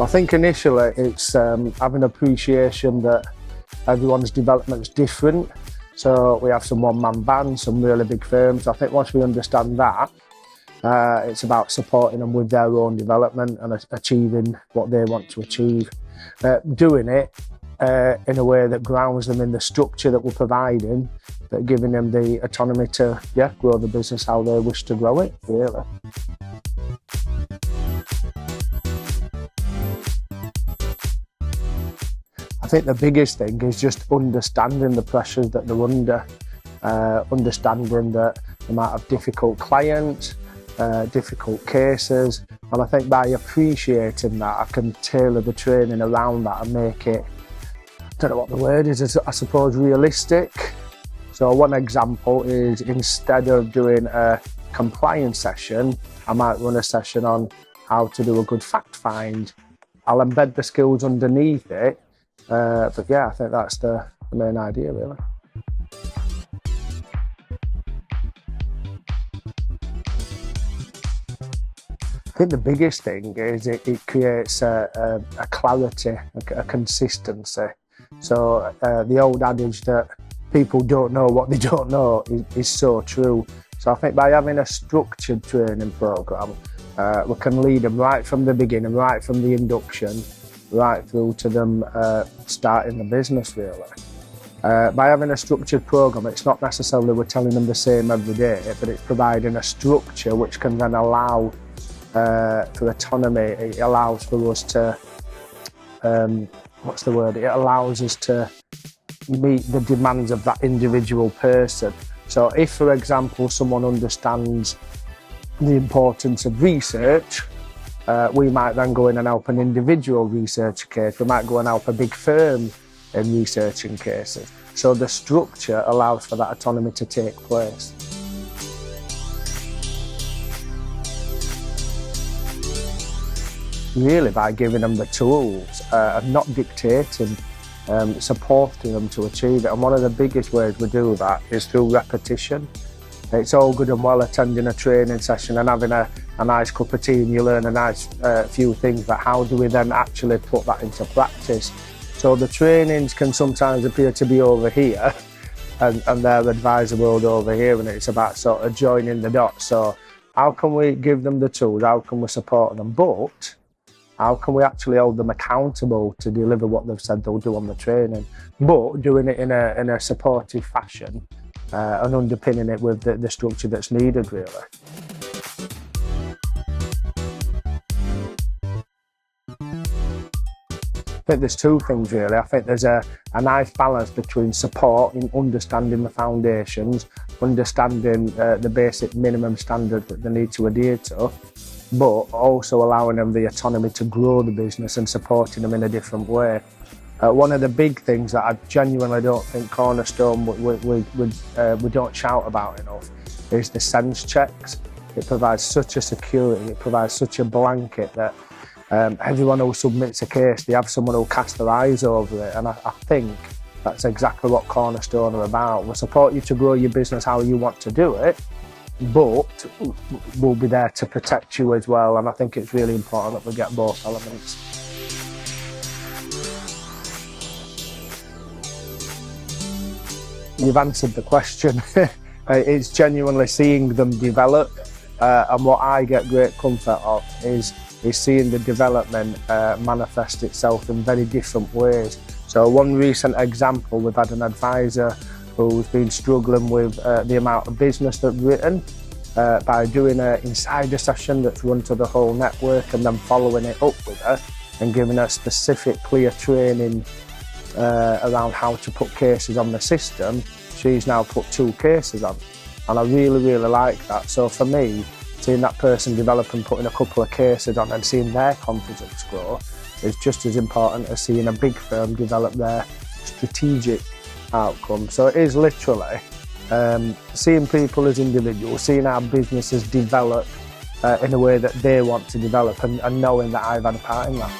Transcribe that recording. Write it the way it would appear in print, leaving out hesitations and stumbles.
I think initially it's having appreciation that everyone's development is different. So we have some one-man bands, some really big firms. I think once we understand that, it's about supporting them with their own development and achieving what they want to achieve. Doing it in a way that grounds them in the structure that we're providing, but giving them the autonomy to grow the business how they wish to grow it, really. I think the biggest thing is just understanding the pressures that they're under, understanding that they might have difficult clients, difficult cases, and I think by appreciating that I can tailor the training around that and make it, I don't know what the word is, I suppose realistic. So one example is instead of doing a compliance session, I might run a session on how to do a good fact find. I'll embed the skills underneath it. But yeah, I think that's the main idea, really. I think the biggest thing is it creates a clarity, a consistency. So the old adage that people don't know what they don't know is so true. So I think by having a structured training programme, we can lead them right from the beginning, right from the induction, right through to them starting the business, really. By having a structured programme, it's not necessarily we're telling them the same every day, but it's providing a structure which can then allow for autonomy. It allows for us to, it allows us to meet the demands of that individual person. So if, for example, someone understands the importance of research, we might then go in and help an individual research case. We might go and help a big firm in researching cases. So the structure allows for that autonomy to take place. Really by giving them the tools and not dictating, supporting them to achieve it. And one of the biggest ways we do that is through repetition. It's all good and well attending a training session and having a nice cup of tea and you learn a nice few things, but how do we then actually put that into practice? So the trainings can sometimes appear to be over here and their advisor world over here, and it's about sort of joining the dots. So how can we give them the tools? How can we support them? But how can we actually hold them accountable to deliver what they've said they'll do on the training, but doing it in a supportive fashion and underpinning it with the structure that's needed, really. I think there's two things, really. I think there's a nice balance between support in understanding the foundations, understanding the basic minimum standards that they need to adhere to, but also allowing them the autonomy to grow the business and supporting them in a different way. One of the big things that I genuinely don't think Cornerstone we don't shout about enough is the sense checks. It provides such a security, it provides such a blanket that everyone who submits a case, they have someone who'll cast their eyes over it, and I think that's exactly what Cornerstone are about. We'll support you to grow your business how you want to do it, but we'll be there to protect you as well, and I think it's really important that we get both elements. You've answered the question. It's genuinely seeing them develop, and what I get great comfort of is seeing the development manifest itself in very different ways. So one recent example, we've had an advisor who's been struggling with the amount of business they've written by doing an insider session that's run to the whole network and then following it up with her and giving her specific clear training around how to put cases on the system. She's now put 2 cases on, and I really, really like that. So for me, seeing that person develop and putting a couple of cases on and seeing their confidence grow is just as important as seeing a big firm develop their strategic outcome. So it is literally seeing people as individuals, seeing our businesses develop in a way that they want to develop, and knowing that I've had a part in that.